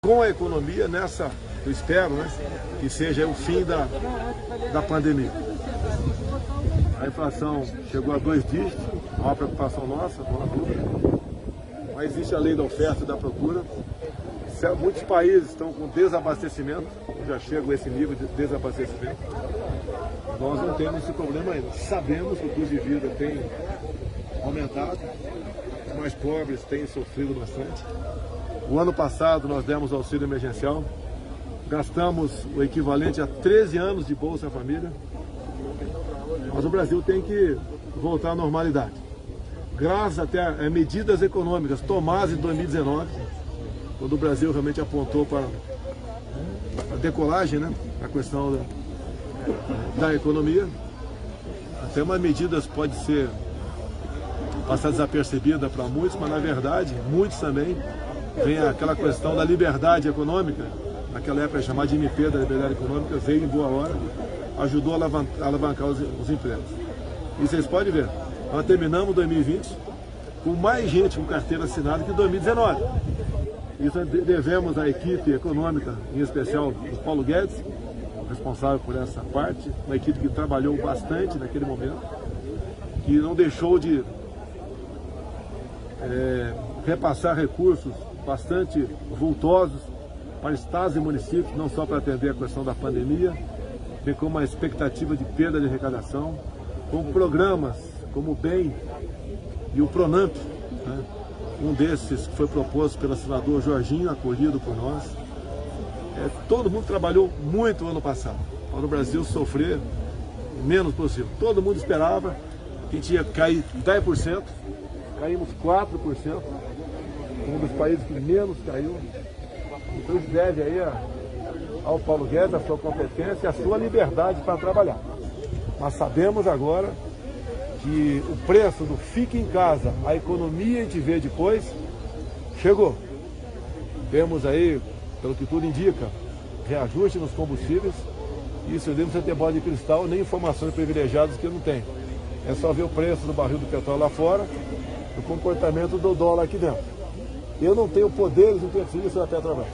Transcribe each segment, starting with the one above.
com a economia nessa, eu espero, né, que seja o fim da pandemia. A inflação chegou a 2 dígitos, é uma preocupação nossa, não há dúvida, mas existe a lei da oferta e da procura. Muitos países estão com desabastecimento, já chegam a esse nível de desabastecimento. Nós não temos esse problema ainda. Sabemos que o custo de vida tem aumentado, os mais pobres têm sofrido bastante. O ano passado nós demos auxílio emergencial, gastamos o equivalente a 13 anos de Bolsa Família, mas o Brasil tem que voltar à normalidade. Graças até a medidas econômicas tomadas em 2019, quando o Brasil realmente apontou para a decolagem, né, a questão da economia, até uma medida pode ser passar desapercebida para muitos, mas na verdade, muitos também, vem aquela questão da liberdade econômica, naquela época chamada de MP, da liberdade econômica, veio em boa hora, ajudou a alavancar os empregos. E vocês podem ver, nós terminamos 2020 com mais gente com carteira assinada que 2019. Isso devemos à equipe econômica, em especial do Paulo Guedes, responsável por essa parte, uma equipe que trabalhou bastante naquele momento, que não deixou de repassar recursos bastante vultosos para estados e municípios, não só para atender a questão da pandemia, tem como uma expectativa de perda de arrecadação, com programas como o BEM e o PRONAMP, né? Um desses que foi proposto pelo senador Jorginho, acolhido por nós. Todo mundo trabalhou muito no ano passado, para o Brasil sofrer o menos possível. Todo mundo esperava que a gente ia cair 10%, caímos 4%, um dos países que menos caiu. Então isso deve aí ao Paulo Guedes, a sua competência e a sua liberdade para trabalhar. Mas sabemos agora que o preço do fique em casa, a economia a gente vê depois, chegou. Temos aí, pelo que tudo indica, reajuste nos combustíveis. Isso eu devo ter bola de cristal, nem informações privilegiadas que eu não tenho. É só ver o preço do barril do petróleo lá fora, o comportamento do dólar aqui dentro. Eu não tenho poderes de interferir sobre a Petrobras.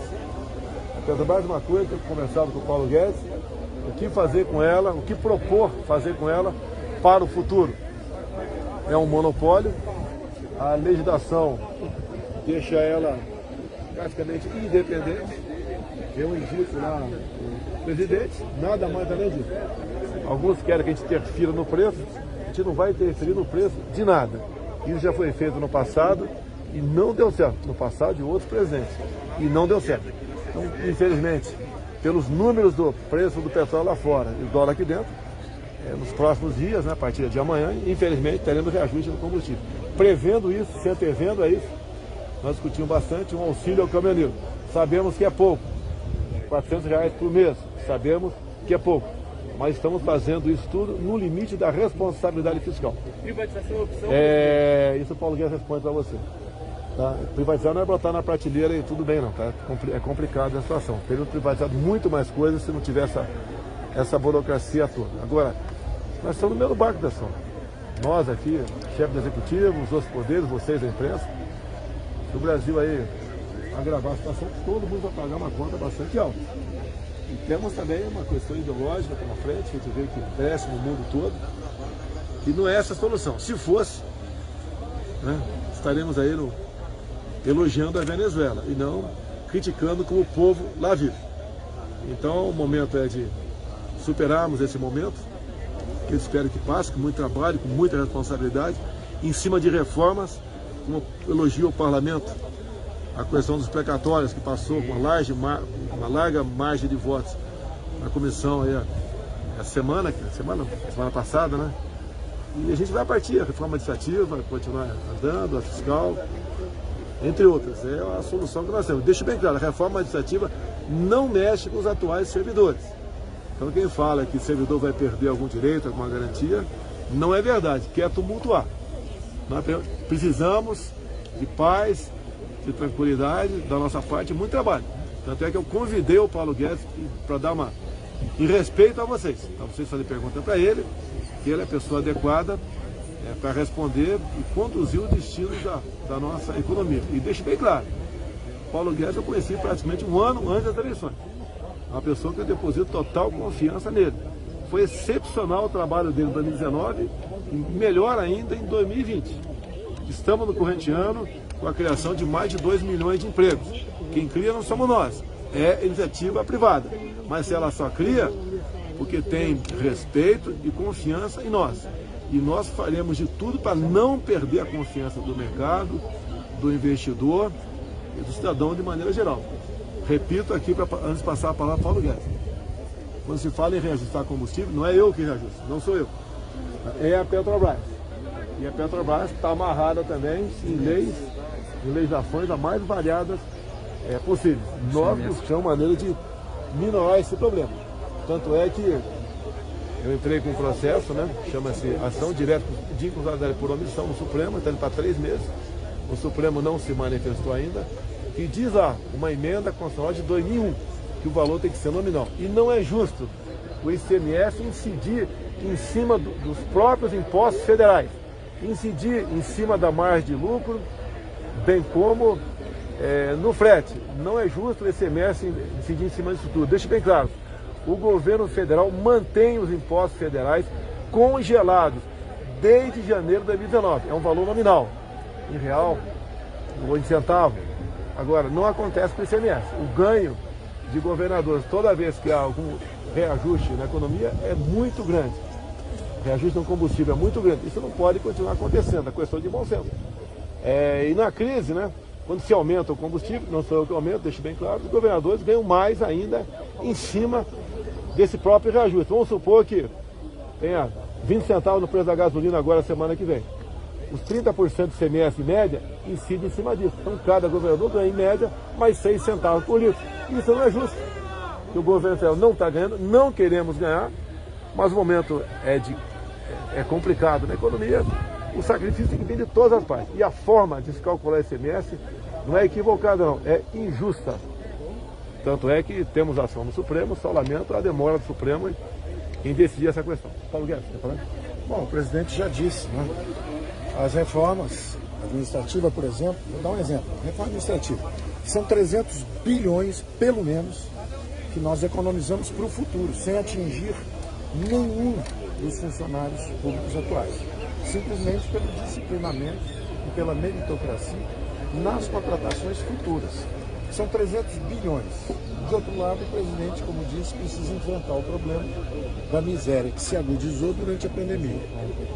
A Petrobras é uma coisa que eu conversava com o Paulo Guedes, o que fazer com ela, o que propor fazer com ela para o futuro. É um monopólio, a legislação deixa ela praticamente independente. Eu indico lá o presidente, nada mais além disso. Alguns querem que a gente interfira no preço, a gente não vai interferir no preço de nada. Isso já foi feito no passado e não deu certo. No passado de outros presidentes. E não deu certo. Então, infelizmente, pelos números do preço do petróleo lá fora e o dólar aqui dentro, nos próximos dias, né, a partir de amanhã, infelizmente, teremos reajuste no combustível. Prevendo isso, se antevendo a isso, nós discutimos bastante um auxílio ao caminhoneiro. Sabemos que é pouco, R$400 por mês, sabemos que é pouco, mas estamos fazendo isso tudo no limite da responsabilidade fiscal. Privatização é opção? Isso o Paulo Guedes responde para você. Tá? Privatizar não é botar na prateleira e tudo bem não, tá? É complicado a situação. Teríamos privatizado muito mais coisas se não tivesse essa burocracia toda. Agora, nós estamos no meio do barco, pessoal. Nós aqui, chefe do executivo, os outros poderes, vocês da imprensa, se o Brasil aí agravar a situação, todo mundo vai pagar uma conta bastante alta. E temos também uma questão ideológica pela frente, que a gente vê que cresce no mundo todo, e não é essa a solução. Se fosse, né, estaremos aí elogiando a Venezuela e não criticando como o povo lá vive. Então o momento é de superarmos esse momento, que eu espero que passe, com muito trabalho, com muita responsabilidade, em cima de reformas, como elogio ao Parlamento, a questão dos precatórios, que passou com uma larga margem de votos na comissão aí, a semana passada, né? E a gente vai partir, a reforma administrativa vai continuar andando, a fiscal, entre outras. É a solução que nós temos. Deixo bem claro, a reforma administrativa não mexe com os atuais servidores. Então quem fala que o servidor vai perder algum direito, alguma garantia, não é verdade, quer tumultuar. Nós precisamos de paz, de tranquilidade, da nossa parte, muito trabalho. Tanto é que eu convidei o Paulo Guedes para dar em respeito a vocês. Então vocês fazem pergunta para ele, que ele é a pessoa adequada para responder e conduzir o destino da nossa economia. E deixe bem claro, Paulo Guedes eu conheci praticamente um ano antes das eleições. Uma pessoa que eu deposito total confiança nele. Foi excepcional o trabalho dele em 2019 e melhor ainda em 2020. Estamos no corrente ano com a criação de mais de 2 milhões de empregos. Quem cria não somos nós, é iniciativa privada. Mas se ela só cria porque tem respeito e confiança em nós. E nós faremos de tudo para não perder a confiança do mercado, do investidor e do cidadão de maneira geral. Repito aqui, antes de passar a palavra para Paulo Guedes. Quando se fala em reajustar combustível, não é eu que reajusto, não sou eu. É a Petrobras. E a Petrobras está amarrada também em legislações as mais variadas possíveis. Nós buscamos maneira de minorar esse problema. Tanto é que eu entrei com um processo, né, chama-se Ação Direta de Inconstitucionalidade por Omissão no Supremo, está indo para 3 meses. O Supremo não se manifestou ainda. Que diz lá, uma emenda constitucional de 2001, que o valor tem que ser nominal. E não é justo o ICMS incidir em cima dos próprios impostos federais, incidir em cima da margem de lucro, bem como no frete. Não é justo o ICMS incidir em cima disso tudo. Deixe bem claro, o governo federal mantém os impostos federais congelados desde janeiro de 2019. É um valor nominal, em real ou em centavo. Agora, não acontece com o ICMS. O ganho de governadores, toda vez que há algum reajuste na economia, é muito grande. O reajuste no combustível é muito grande. Isso não pode continuar acontecendo, é questão de bom senso. E na crise, né, quando se aumenta o combustível, não sou eu que aumento, deixo bem claro, os governadores ganham mais ainda em cima desse próprio reajuste. Vamos supor que tenha 20 centavos no preço da gasolina agora, semana que vem. Os 30% do ICMS em média incidem em cima disso. Então, cada governador ganha, em média, mais 6 centavos por litro. Isso não é justo. O governo federal não está ganhando, não queremos ganhar, mas o momento é complicado na economia. O sacrifício tem que vir de todas as partes. E a forma de se calcular ICMS não é equivocada, não. É injusta. Tanto é que temos ação no Supremo, só lamento a demora do Supremo em decidir essa questão. Paulo Guedes, quer falar? Bom, o presidente já disse, né? As reformas administrativas, por exemplo, vou dar um exemplo, reforma administrativa, são 300 bilhões, pelo menos, que nós economizamos para o futuro, sem atingir nenhum dos funcionários públicos atuais, simplesmente pelo disciplinamento e pela meritocracia nas contratações futuras. São 300 bilhões. De outro lado, o presidente, como disse, precisa enfrentar o problema da miséria que se agudizou durante a pandemia.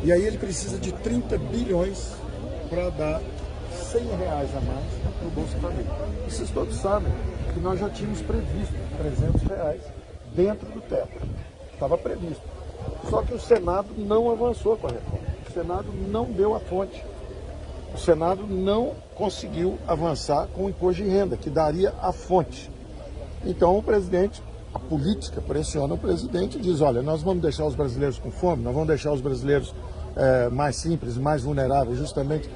E aí ele precisa de 30 bilhões para dar R$100 a mais no Bolsa Família. E vocês todos sabem que nós já tínhamos previsto R$300 dentro do teto. Estava previsto. Só que o Senado não avançou com a reforma. O Senado não deu a fonte. O Senado não conseguiu avançar com o imposto de renda, que daria a fonte. Então o presidente, a política pressiona o presidente e diz, olha, nós vamos deixar os brasileiros com fome, nós vamos deixar os brasileiros mais simples, mais vulneráveis, justamente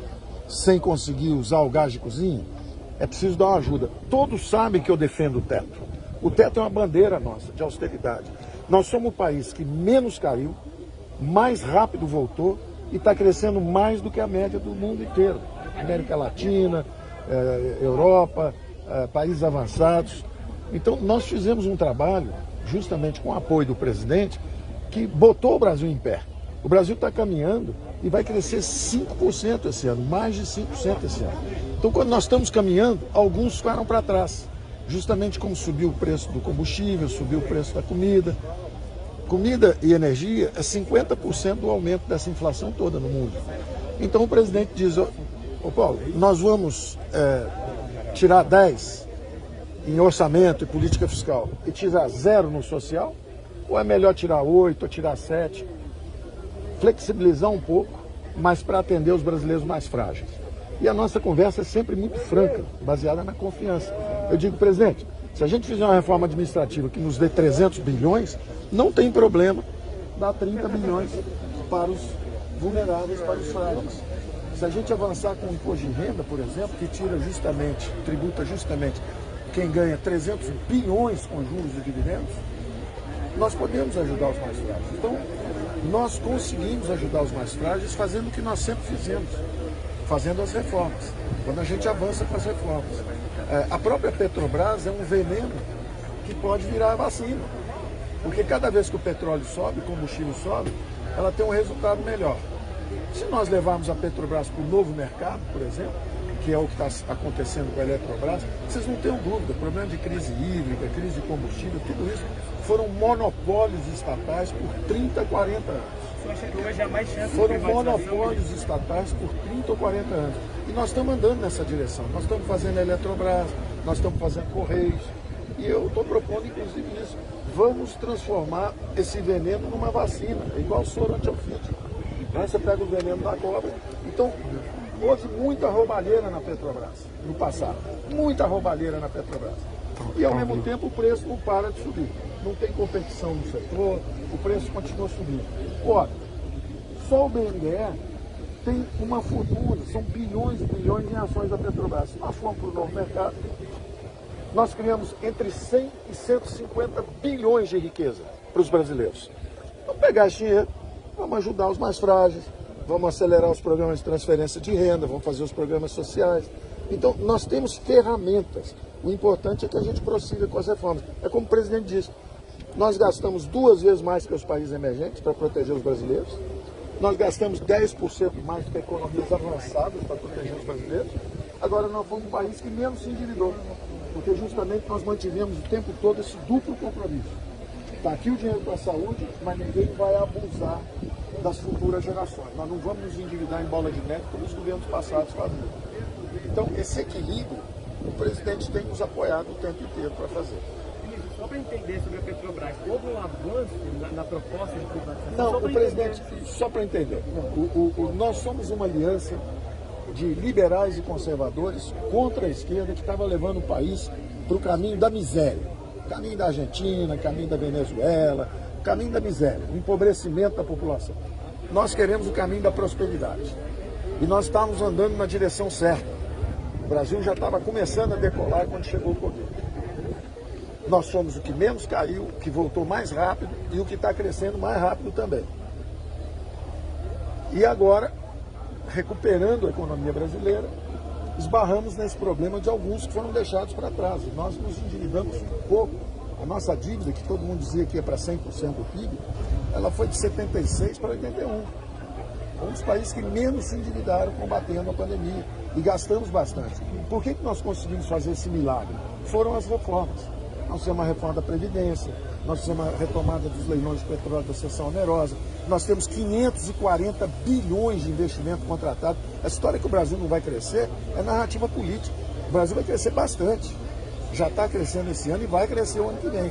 sem conseguir usar o gás de cozinha. É preciso dar uma ajuda. Todos sabem que eu defendo o teto. O teto é uma bandeira nossa, de austeridade. Nós somos o país que menos caiu, mais rápido voltou e está crescendo mais do que a média do mundo inteiro. América Latina, Europa, países avançados. Então, nós fizemos um trabalho, justamente com o apoio do presidente, que botou o Brasil em pé. O Brasil está caminhando e vai crescer 5% esse ano, mais de 5% esse ano. Então, quando nós estamos caminhando, alguns ficaram para trás. Justamente como subiu o preço do combustível, subiu o preço da comida. Comida e energia é 50% do aumento dessa inflação toda no mundo. Então, o presidente diz, ô Paulo, nós vamos tirar 10 em orçamento e política fiscal e tirar 0 no social? Ou é melhor tirar 8 ou tirar 7? Flexibilizar um pouco, mas para atender os brasileiros mais frágeis. E a nossa conversa é sempre muito franca, baseada na confiança. Eu digo, presidente, se a gente fizer uma reforma administrativa que nos dê 300 bilhões, não tem problema dar 30 bilhões para os vulneráveis, para os frágeis. Se a gente avançar com o imposto de renda, por exemplo, que tributa justamente quem ganha 300 bilhões com juros e dividendos, nós podemos ajudar os mais frágeis. Então, nós conseguimos ajudar os mais frágeis fazendo o que nós sempre fizemos, fazendo as reformas, quando a gente avança com as reformas. A própria Petrobras é um veneno que pode virar vacina. Porque cada vez que o petróleo sobe, o combustível sobe, ela tem um resultado melhor. Se nós levarmos a Petrobras para o novo mercado, por exemplo, que é o que está acontecendo com a Eletrobras, vocês não tenham dúvida, problema de crise hídrica, crise de combustível, tudo isso foram monopólios estatais por 30, 40 anos. Você acha que hoje há mais chance de Foram privatização? monopólios estatais por 30 ou 40 anos. E nós estamos andando nessa direção. Nós estamos fazendo a Eletrobras, nós estamos fazendo Correios. E eu estou propondo, inclusive, isso. Vamos transformar esse veneno numa vacina, igual o soro antiofídico. Você pega o veneno da cobra. Então, houve muita roubalheira na Petrobras, no passado. Muita roubalheira na Petrobras. E, ao mesmo tempo, o preço não para de subir. Não tem competição no setor, o preço continua subindo. Ora, só o BNDES tem uma fortuna, são bilhões e bilhões em ações da Petrobras. Se nós formos para o novo mercado, nós criamos entre 100 e 150 bilhões de riqueza para os brasileiros. Vamos pegar esse dinheiro, vamos ajudar os mais frágeis, vamos acelerar os programas de transferência de renda, vamos fazer os programas sociais. Então, nós temos ferramentas. O importante é que a gente prossiga com as reformas. É como o presidente disse, nós gastamos 2 vezes mais que os países emergentes para proteger os brasileiros. Nós gastamos 10% mais que economias avançadas para proteger os brasileiros. Agora, nós fomos um país que menos se endividou, porque justamente nós mantivemos o tempo todo esse duplo compromisso. Está aqui o dinheiro para a saúde, mas ninguém vai abusar das futuras gerações. Nós não vamos nos endividar em bola de neve como os governos passados faziam. Então, esse equilíbrio, o presidente tem nos apoiado o tempo inteiro para fazer. Só para entender sobre a Petrobras, houve um avanço na proposta de privatização? Não, o presidente, só para entender, nós somos uma aliança de liberais e conservadores contra a esquerda que estava levando o país para o caminho da miséria. Caminho da Argentina, caminho da Venezuela, caminho da miséria, o empobrecimento da população. Nós queremos o caminho da prosperidade. E nós estávamos andando na direção certa. O Brasil já estava começando a decolar quando chegou o Covid. Nós somos o que menos caiu, o que voltou mais rápido e o que está crescendo mais rápido também. E agora, recuperando a economia brasileira, esbarramos nesse problema de alguns que foram deixados para trás. E nós nos endividamos um pouco. A nossa dívida, que todo mundo dizia que ia para 100% do PIB, ela foi de 76% para 81%. Um dos países que menos se endividaram combatendo a pandemia. E gastamos bastante. Por que nós conseguimos fazer esse milagre? Foram as reformas. Nós fizemos uma reforma da Previdência, nós fizemos uma retomada dos leilões de petróleo da cessão onerosa, nós temos 540 bilhões de investimento contratado. A história que o Brasil não vai crescer é narrativa política. O Brasil vai crescer bastante. Já está crescendo esse ano e vai crescer o ano que vem.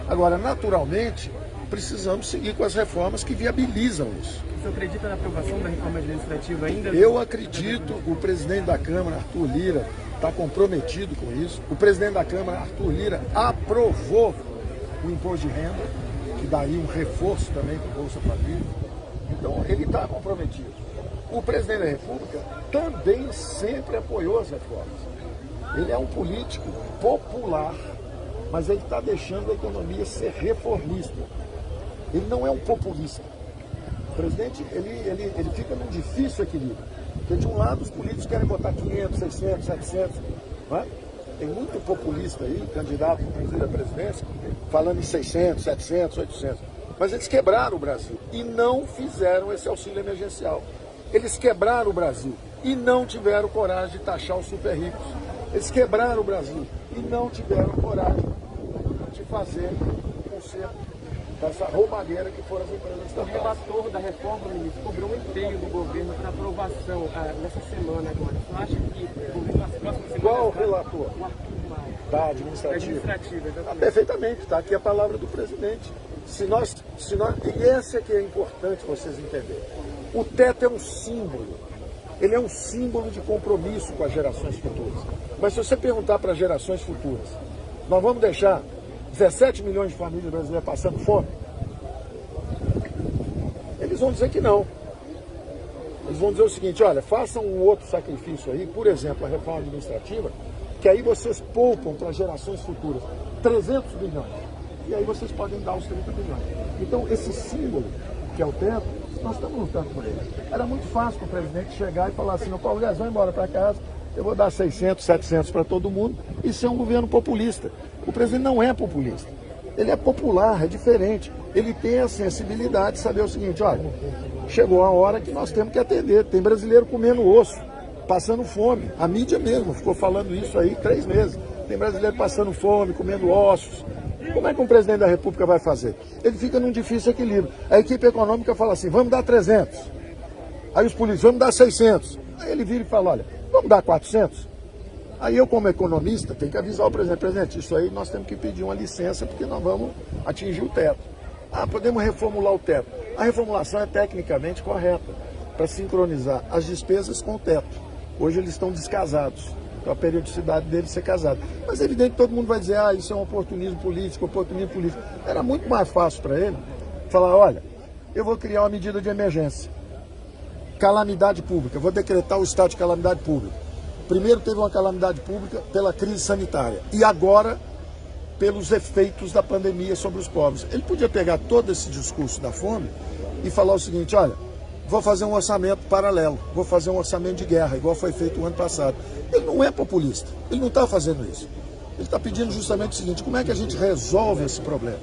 Agora, naturalmente, precisamos seguir com as reformas que viabilizam isso. Você acredita na aprovação da reforma administrativa ainda? Eu acredito, o presidente da Câmara, Arthur Lira, está comprometido com isso. O presidente da Câmara, Arthur Lira, aprovou o imposto de renda, que daria um reforço também para o Bolsa Família. Então, ele está comprometido. O presidente da República também sempre apoiou as reformas. Ele é um político popular, mas ele está deixando a economia ser reformista. Ele não é um populista. O presidente, ele fica num difícil equilíbrio. Porque, de um lado, os políticos querem botar 500, 600, 700. Não é? Tem muito populista aí, candidato, inclusive, à presidência, falando em 600, 700, 800. Mas eles quebraram o Brasil e não fizeram esse auxílio emergencial. Eles quebraram o Brasil e não tiveram coragem de taxar os super ricos. Eles quebraram o Brasil e não tiveram coragem de fazer o conserto dessa roubalheira que foram as empresas estatais. O relator da reforma, ministro, cobrou um empenho do governo para aprovação nessa semana agora. Você acha que o governo nas próximas semanas... Qual o relator? O Arthur Maia. Da administrativa? Exatamente. Perfeitamente, está aqui a palavra do presidente. E esse é que é importante vocês entenderem. O teto é um símbolo. Ele é um símbolo de compromisso com as gerações futuras. Mas se você perguntar para as gerações futuras, nós vamos deixar 17 milhões de famílias brasileiras passando fome? Eles vão dizer que não. Eles vão dizer o seguinte, olha, façam um outro sacrifício aí, por exemplo, a reforma administrativa, que aí vocês poupam para as gerações futuras 300 bilhões. E aí vocês podem dar os 30 bilhões. Então, esse símbolo, que é o teto, nós estamos lutando por ele. Era muito fácil para o presidente chegar e falar assim, o Paulo Guedes vai embora para casa, eu vou dar 600, 700 para todo mundo. Isso é um governo populista. O presidente não é populista. Ele é popular, é diferente. Ele tem a sensibilidade de saber o seguinte, olha, chegou a hora que nós temos que atender. Tem brasileiro comendo osso, passando fome. A mídia mesmo ficou falando isso aí 3 meses. Tem brasileiro passando fome, comendo ossos. Como é que um presidente da República vai fazer? Ele fica num difícil equilíbrio. A equipe econômica fala assim, vamos dar 300. Aí os políticos, vamos dar 600. Aí ele vira e fala, olha, vamos dar 400? Aí eu, como economista, tenho que avisar o presidente, isso aí nós temos que pedir uma licença porque nós vamos atingir o teto. Ah, podemos reformular o teto. A reformulação é tecnicamente correta, para sincronizar as despesas com o teto. Hoje eles estão descasados, então a periodicidade deles ser casada. Mas é evidente que todo mundo vai dizer, ah, isso é um oportunismo político, oportunismo político. Era muito mais fácil para ele falar, olha, eu vou criar uma medida de emergência. Calamidade pública, vou decretar o estado de calamidade pública. Primeiro teve uma calamidade pública pela crise sanitária e agora pelos efeitos da pandemia sobre os pobres. Ele podia pegar todo esse discurso da fome e falar o seguinte, olha, vou fazer um orçamento paralelo, vou fazer um orçamento de guerra, igual foi feito o ano passado. Ele não é populista, ele não está fazendo isso. Ele está pedindo justamente o seguinte, como é que a gente resolve esse problema?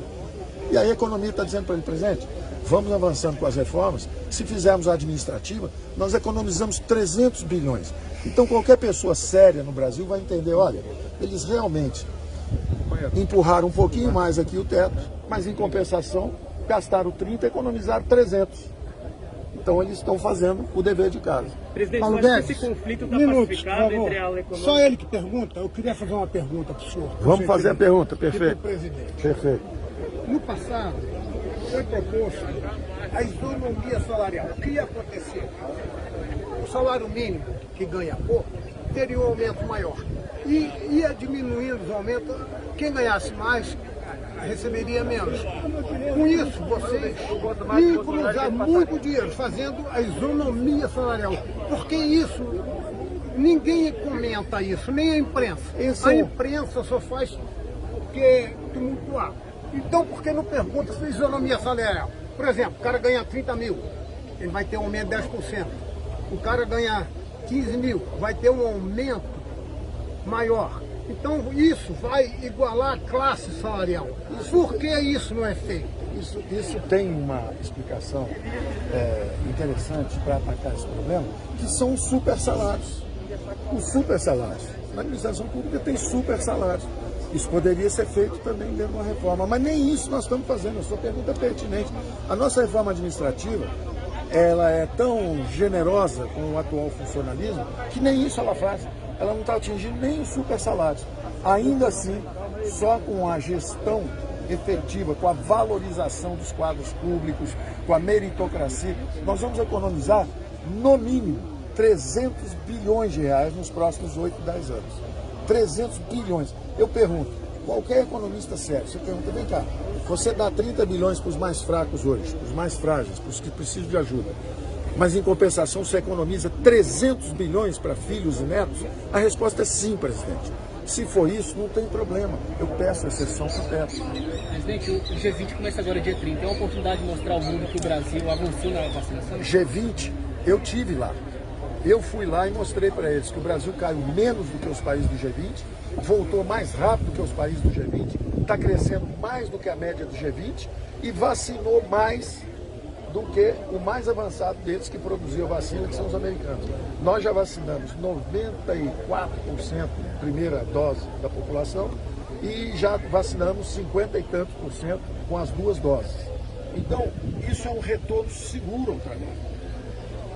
E aí a economia está dizendo para ele, presidente, vamos avançando com as reformas, se fizermos a administrativa, nós economizamos 300 bilhões. Então qualquer pessoa séria no Brasil vai entender, olha, eles realmente empurraram um pouquinho mais aqui o teto, mas em compensação gastaram 30 e economizaram 300. Então eles estão fazendo o dever de casa. Presidente, Paulo acho que esse conflito está pacificado entre a ala econômica... Só ele que pergunta, eu queria fazer uma pergunta para o senhor. Vamos fazer a pergunta, perfeito. Presidente. Perfeito. No passado, foi proposto a isonomia salarial. O que ia acontecer? O salário mínimo, que ganha pouco, teria um aumento maior. E ia diminuindo os aumentos. Quem ganhasse mais, receberia menos. Com isso, vocês iam economizar muito dinheiro fazendo a isonomia salarial. Porque isso, ninguém comenta isso, nem a imprensa. A imprensa só faz o que tumultuar. Então, por que não pergunta se isonomia salarial? Por exemplo, o cara ganha 30 mil, ele vai ter um aumento de 10%. O cara ganha 15 mil, vai ter um aumento maior. Então, isso vai igualar a classe salarial. Por que isso não é feito? Isso tem uma explicação interessante para atacar esse problema, que são os super salários. Os super salários. Na administração pública tem super salários. Isso poderia ser feito também dentro de uma reforma, mas nem isso nós estamos fazendo. A sua pergunta é pertinente. A nossa reforma administrativa, ela é tão generosa com o atual funcionalismo que nem isso ela faz. Ela não está atingindo nem os super salários. Ainda assim, só com a gestão efetiva, com a valorização dos quadros públicos, com a meritocracia, nós vamos economizar, no mínimo, 300 bilhões de reais nos próximos 8, 10 anos. 300 bilhões. Eu pergunto, qualquer economista sério, você pergunta, vem cá, você dá 30 bilhões para os mais fracos hoje, para os mais frágeis, para os que precisam de ajuda, mas em compensação você economiza 300 bilhões para filhos e netos? A resposta é sim, presidente. Se for isso, não tem problema. Eu peço exceção para o teto. Presidente, o G20 começa agora dia 30. É uma oportunidade de mostrar ao mundo que o Brasil avançou na vacinação? G20, eu tive lá. Eu fui lá e mostrei para eles que o Brasil caiu menos do que os países do G20, voltou mais rápido que os países do G20, está crescendo mais do que a média do G20 e vacinou mais do que o mais avançado deles que produziu a vacina, que são os americanos. Nós já vacinamos 94% primeira dose da população e já vacinamos 50 e tantos por cento com as 2 doses. Então, isso é um retorno seguro ao trabalho.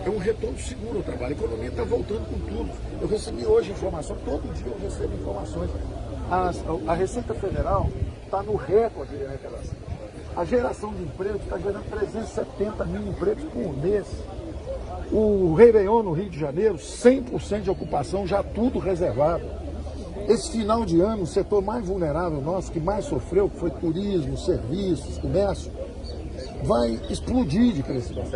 É um retorno seguro ao trabalho. A economia está voltando com tudo. Eu recebi hoje informação, todo dia eu recebo informações. A Receita Federal está no recorde de arrecadação. A geração de emprego está gerando 370 mil empregos por mês. O Réveillon no Rio de Janeiro, 100% de ocupação, já tudo reservado. Esse final de ano, o setor mais vulnerável nosso, que mais sofreu, que foi turismo, serviços, comércio, vai explodir de crescimento.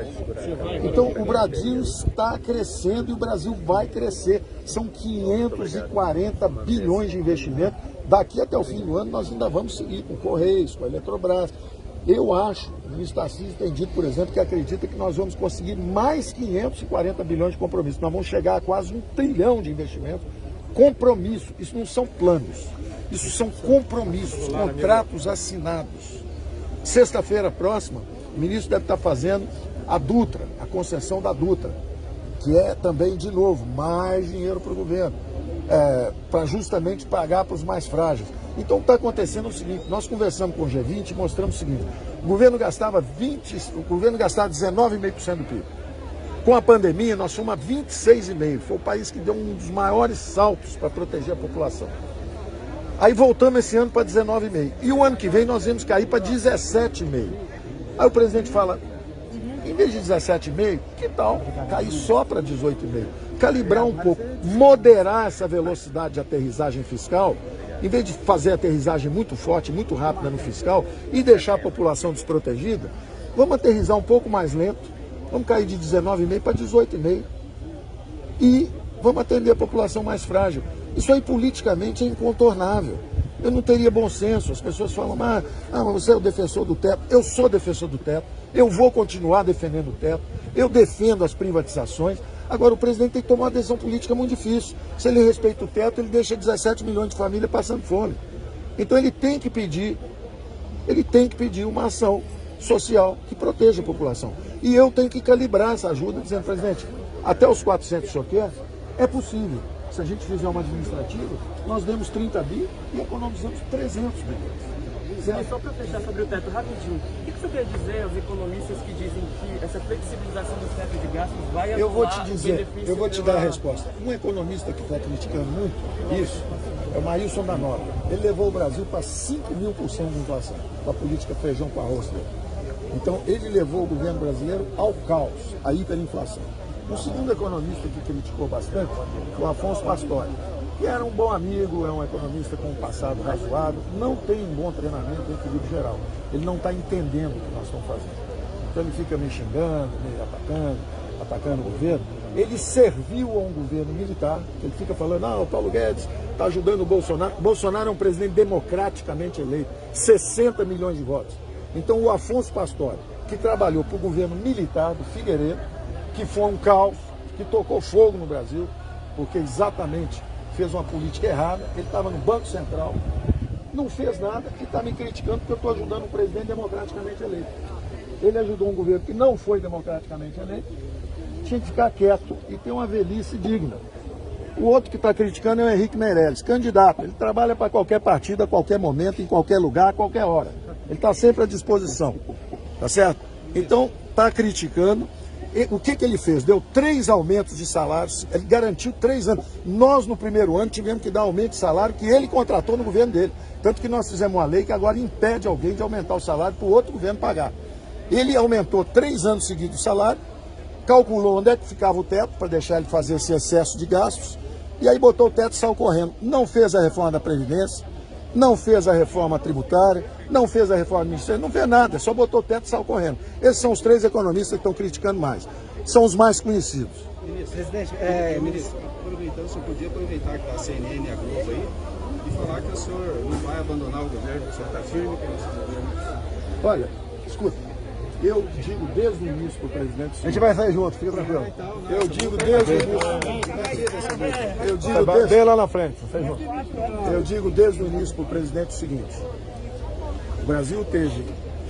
Então, o Brasil está crescendo e o Brasil vai crescer. São 540 bilhões de investimento. Daqui até o fim do ano, nós ainda vamos seguir com o Correios, com a Eletrobras. Eu acho, o ministro Tarcísio tem dito, por exemplo, que acredita que nós vamos conseguir mais 540 bilhões de compromissos. Nós vamos chegar a quase 1 trilhão de investimento compromisso, isso não são planos, isso são compromissos, contratos assinados. Sexta-feira próxima, o ministro deve estar fazendo a Dutra, a concessão da Dutra, que é também, de novo, mais dinheiro para o governo, para justamente pagar para os mais frágeis. Então, o que está acontecendo é o seguinte, nós conversamos com o G20 e mostramos o seguinte, o governo gastava 19,5% do PIB. Com a pandemia, nós fomos a 26,5%. Foi o país que deu um dos maiores saltos para proteger a população. Aí voltamos esse ano para 19,5%. E o ano que vem nós vamos cair para 17,5%. Aí o presidente fala, em vez de 17,5%, que tal cair só para 18,5%? Calibrar um pouco, moderar essa velocidade de aterrissagem fiscal, em vez de fazer aterrissagem muito forte, muito rápida no fiscal e deixar a população desprotegida, vamos aterrissar um pouco mais lento, vamos cair de 19,5% para 18,5% e vamos atender a população mais frágil. Isso aí politicamente é incontornável. Eu não teria bom senso. As pessoas falam, mas você é o defensor do teto. Eu sou defensor do teto, eu vou continuar defendendo o teto, eu defendo as privatizações. Agora, o presidente tem que tomar uma decisão política muito difícil. Se ele respeita o teto, ele deixa 17 milhões de famílias passando fome. Então, ele tem que pedir uma ação social que proteja a população. E eu tenho que calibrar essa ajuda, dizendo, presidente, até os 400 o senhor quer? É possível. Se a gente fizer uma administrativa, nós demos 30 bi e economizamos 300 bilhões. Só para fechar sobre o teto rapidinho, o que você quer dizer aos economistas que dizem que essa flexibilização do teto de gastos vai atuar eu vou te dar a pela... resposta. Um economista que está criticando muito isso é o Maílson da Nova. Ele levou o Brasil para 5.000% de inflação, com a política feijão com arroz dele. Então, ele levou o governo brasileiro ao caos, à hiperinflação. Um segundo economista que criticou bastante foi o Afonso Pastore, que era um bom amigo, é um economista com um passado razoável, não tem um bom treinamento em equilíbrio geral. Ele não está entendendo o que nós estamos fazendo. Então ele fica me xingando, me atacando o governo. Ele serviu a um governo militar, ele fica falando, o Paulo Guedes está ajudando o Bolsonaro. Bolsonaro é um presidente democraticamente eleito, 60 milhões de votos. Então o Afonso Pastore, que trabalhou para o governo militar do Figueiredo, que foi um caos, que tocou fogo no Brasil, porque exatamente fez uma política errada, ele estava no Banco Central, não fez nada e está me criticando porque eu estou ajudando um presidente democraticamente eleito. Ele ajudou um governo que não foi democraticamente eleito, tinha que ficar quieto e ter uma velhice digna. O outro que está criticando é o Henrique Meirelles, candidato. Ele trabalha para qualquer partido, a qualquer momento, em qualquer lugar, a qualquer hora. Ele está sempre à disposição, tá certo? Então, está criticando. O que ele fez? Deu 3 aumentos de salários, ele garantiu 3 anos. Nós, no primeiro ano, tivemos que dar aumento de salário que ele contratou no governo dele. Tanto que nós fizemos uma lei que agora impede alguém de aumentar o salário para o outro governo pagar. Ele aumentou 3 anos seguidos o salário, calculou onde é que ficava o teto para deixar ele fazer esse excesso de gastos, e aí botou o teto e saiu correndo. Não fez a reforma da Previdência, não fez a reforma tributária, não fez a reforma administrativa, não fez nada, só botou o teto e saiu correndo. Esses são os 3 economistas que estão criticando mais. São os mais conhecidos. Presidente, ministro, aproveitando, o senhor podia aproveitar que está a CNN e a Globo aí e falar que o senhor não vai abandonar o governo, o senhor está firme com esse governo. Olha, escuta, eu digo desde o início para o presidente... A gente vai sair junto, fica tranquilo. Eu digo desde o início... Vem lá na frente, sai junto. Eu digo desde o início para o presidente o seguinte: o Brasil teve,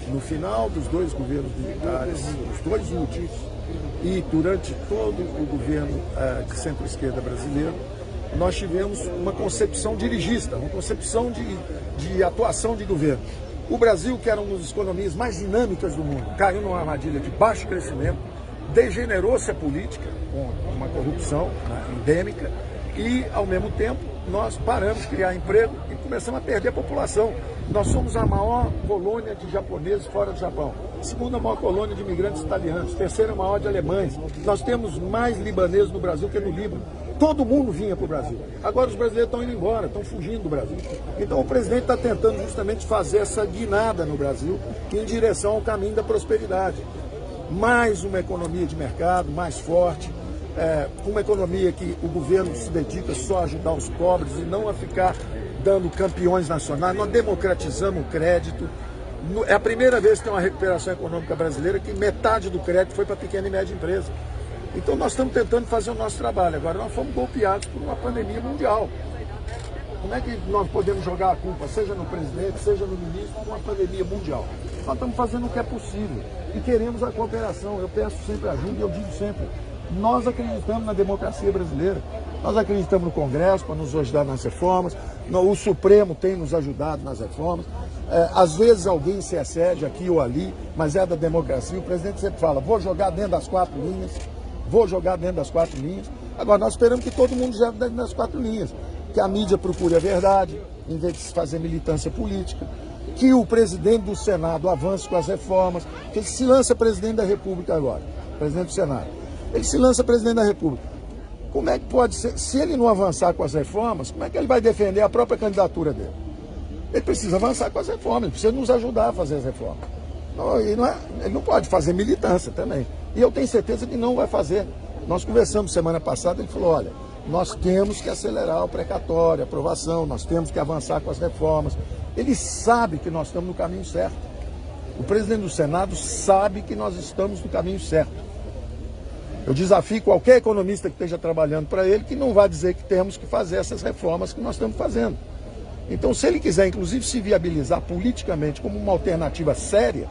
no final dos 2 governos militares, os 2 últimos, e durante todo o governo de centro-esquerda brasileiro, nós tivemos uma concepção dirigista, uma concepção de atuação de governo. O Brasil, que era uma das economias mais dinâmicas do mundo, caiu numa armadilha de baixo crescimento, degenerou-se a política, com uma corrupção endêmica, e, ao mesmo tempo, nós paramos de criar emprego e começamos a perder a população. Nós somos a maior colônia de japoneses fora do Japão, segunda maior colônia de imigrantes italianos, terceira maior de alemães. Nós temos mais libaneses no Brasil que no Líbano. Todo mundo vinha para o Brasil. Agora os brasileiros estão indo embora, estão fugindo do Brasil. Então o presidente está tentando justamente fazer essa guinada no Brasil em direção ao caminho da prosperidade. Mais uma economia de mercado, mais forte, uma economia que o governo se dedica só a ajudar os pobres e não a ficar dando campeões nacionais. Nós democratizamos o crédito. É a primeira vez que tem uma recuperação econômica brasileira que metade do crédito foi para pequena e média empresa. Então nós estamos tentando fazer o nosso trabalho. Agora nós fomos golpeados por uma pandemia mundial. Como é que nós podemos jogar a culpa, seja no presidente, seja no ministro, por uma pandemia mundial? Nós estamos fazendo o que é possível e queremos a cooperação. Eu peço sempre ajuda e eu digo sempre, nós acreditamos na democracia brasileira. Nós acreditamos no Congresso para nos ajudar nas reformas, o Supremo tem nos ajudado nas reformas. Às vezes alguém se excede aqui ou ali, mas é da democracia. O presidente sempre fala, vou jogar dentro das 4 linhas, vou jogar dentro das 4 linhas. Agora nós esperamos que todo mundo jogue dentro das 4 linhas, que a mídia procure a verdade, em vez de fazer militância política, que o presidente do Senado avance com as reformas, que ele se lança presidente da República agora, presidente do Senado. Ele se lança presidente da República. Como é que pode ser, se ele não avançar com as reformas, como é que ele vai defender a própria candidatura dele? Ele precisa avançar com as reformas, ele precisa nos ajudar a fazer as reformas. Ele não pode fazer militância também. E eu tenho certeza que não vai fazer. Nós conversamos semana passada, ele falou, olha, nós temos que acelerar o precatório, a aprovação, nós temos que avançar com as reformas. Ele sabe que nós estamos no caminho certo. O presidente do Senado sabe que nós estamos no caminho certo. Eu desafio qualquer economista que esteja trabalhando para ele que não vai dizer que temos que fazer essas reformas que nós estamos fazendo. Então, se ele quiser, inclusive, se viabilizar politicamente como uma alternativa séria,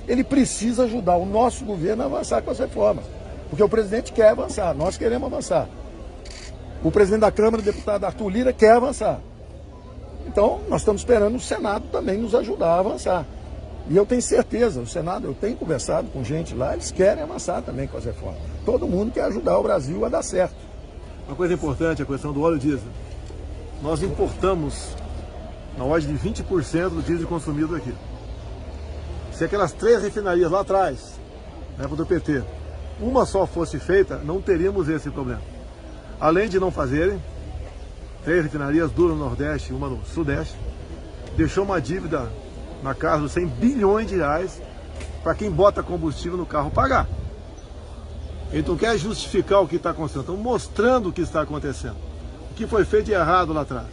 ele precisa ajudar o nosso governo a avançar com as reformas. Porque o presidente quer avançar, nós queremos avançar. O presidente da Câmara, o deputado Arthur Lira, quer avançar. Então, nós estamos esperando o Senado também nos ajudar a avançar. E eu tenho certeza, o Senado, eu tenho conversado com gente lá, eles querem avançar também com as reformas. Todo mundo quer ajudar o Brasil a dar certo. Uma coisa importante, a questão do óleo diesel. Nós importamos na ordem de 20% do diesel consumido aqui. Se aquelas 3 refinarias lá atrás, na época do PT, uma só fosse feita, não teríamos esse problema. Além de não fazerem, 3 refinarias, 2 no Nordeste e uma no Sudeste, deixou uma dívida na casa dos 100 bilhões de reais para quem bota combustível no carro pagar. Então quer justificar o que está acontecendo, estão mostrando o que está acontecendo, o que foi feito de errado lá atrás.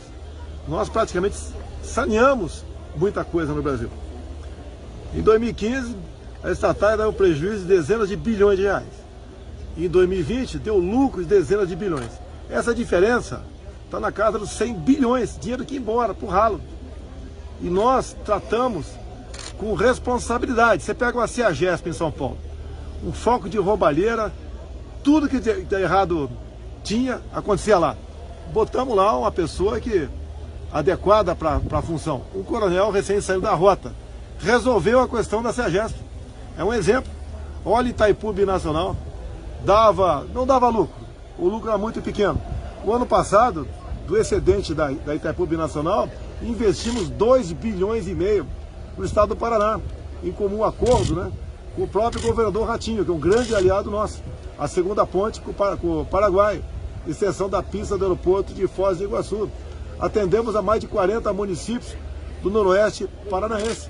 Nós praticamente saneamos muita coisa no Brasil. Em 2015, a estatal deu prejuízo de dezenas de bilhões de reais. E em 2020, deu lucro de dezenas de bilhões. Essa diferença está na casa dos 100 bilhões, dinheiro que ia embora, por ralo. E nós tratamos com responsabilidade. Você pega uma CEAGESP em São Paulo, um foco de roubalheira, tudo que de errado tinha, acontecia lá. Botamos lá uma pessoa adequada para a função. Um coronel recém saiu da rota. Resolveu a questão da CEAGESP. É um exemplo. Olha Itaipu Binacional, não dava lucro. O lucro era muito pequeno. O ano passado, do excedente da Itaipu Binacional, investimos 2,5 bilhões no estado do Paraná, em comum acordo, né, com o próprio governador Ratinho, que é um grande aliado nosso. A segunda ponte com o Paraguai, extensão da pista do aeroporto de Foz do Iguaçu. Atendemos a mais de 40 municípios do Noroeste Paranaense.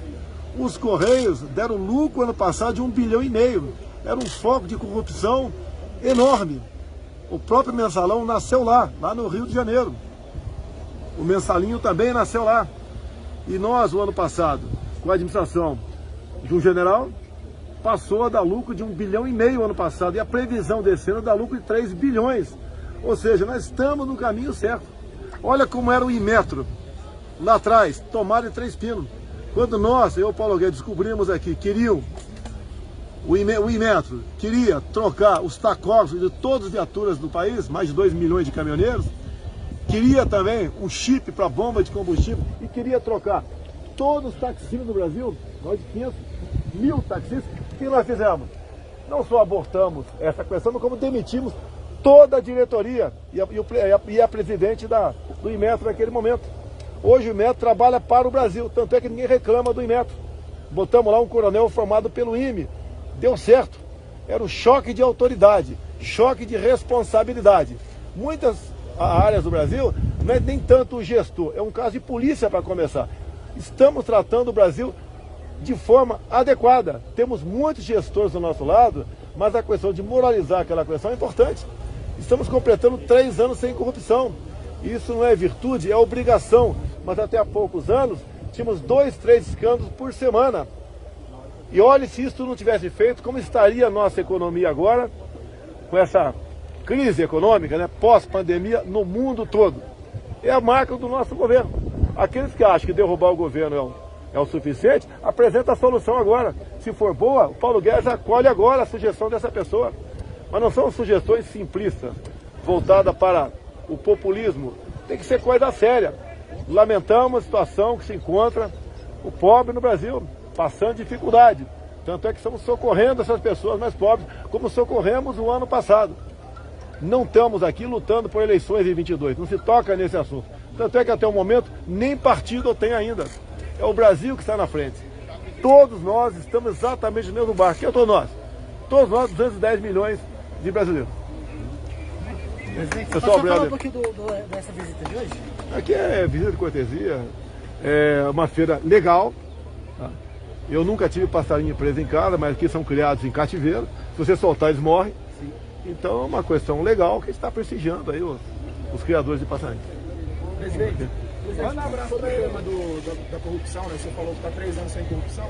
Os Correios deram lucro ano passado de 1,5 bilhão. Era um foco de corrupção enorme. O próprio Mensalão nasceu lá no Rio de Janeiro. O Mensalinho também nasceu lá. E nós, o ano passado, com a administração de um general, passou a dar lucro de 1,5 bilhão ano passado. E a previsão desse ano é dar lucro de 3 bilhões. Ou seja, nós estamos no caminho certo. Olha como era o Inmetro. Lá atrás, tomaram em Três Pinos. Quando nós, eu e o Paulo Guedes, descobrimos aqui, o Inmetro queria trocar os tacógrafos de todas as viaturas do país, mais de 2 milhões de caminhoneiros, queria também um chip para bomba de combustível e queria trocar todos os taxistas do Brasil, mais de 500 mil taxistas. O que nós fizemos? Não só abortamos essa questão, como demitimos toda a diretoria e a presidente do Inmetro naquele momento. Hoje o Inmetro trabalha para o Brasil, tanto é que ninguém reclama do Inmetro. Botamos lá um coronel formado pelo IME, deu certo. Era um choque de autoridade, choque de responsabilidade. Muitas áreas do Brasil não é nem tanto o gestor, é um caso de polícia para começar. Estamos tratando o Brasil de forma adequada. Temos muitos gestores do nosso lado, mas a questão de moralizar aquela questão é importante. Estamos completando 3 anos sem corrupção. Isso não é virtude, é obrigação. Mas até há poucos anos, tínhamos 2, 3 escândalos por semana. E olhe, se isso não tivesse feito, como estaria a nossa economia agora, com essa crise econômica, né, pós-pandemia no mundo todo. É a marca do nosso governo. Aqueles que acham que derrubar o governo é o suficiente, apresenta a solução agora. Se for boa, o Paulo Guedes acolhe agora a sugestão dessa pessoa. Mas não são sugestões simplistas, voltadas para o populismo. Tem que ser coisa séria. Lamentamos a situação que se encontra o pobre no Brasil, passando dificuldade. Tanto é que estamos socorrendo essas pessoas mais pobres, como socorremos o ano passado. Não estamos aqui lutando por eleições em 22, não se toca nesse assunto. Tanto é que até o momento nem partido eu tenho ainda. É o Brasil que está na frente. Todos nós estamos exatamente no mesmo barco. Quem é todos nós? Todos nós, 210 milhões de brasileiros. Presidente, Pessoal, posso falar um pouquinho dessa visita de hoje? Aqui é visita de cortesia, é uma feira legal. Tá? Eu nunca tive passarinho preso em casa, mas aqui são criados em cativeiro. Se você soltar, eles morrem. Sim. Então é uma questão legal que a gente está prestigiando aí os criadores de passarinho. Presidente, Manda um abraço para o tema da corrupção, né? Você falou que está 3 anos sem corrupção.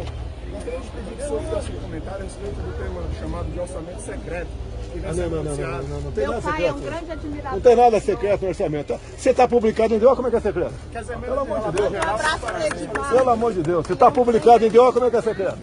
Gostaria de pedir que o senhor fizesse um comentário a respeito do tema chamado de orçamento secreto. Não tem nada Meu pai é um secreto. grande admirador. Não tem nada secreto no orçamento. Você está publicado em DO, como é que é secreto? Quer dizer, Pelo amor de Deus. Um abraço para ele. Pelo amor de Deus. Se está publicado em DO, como é que é secreto?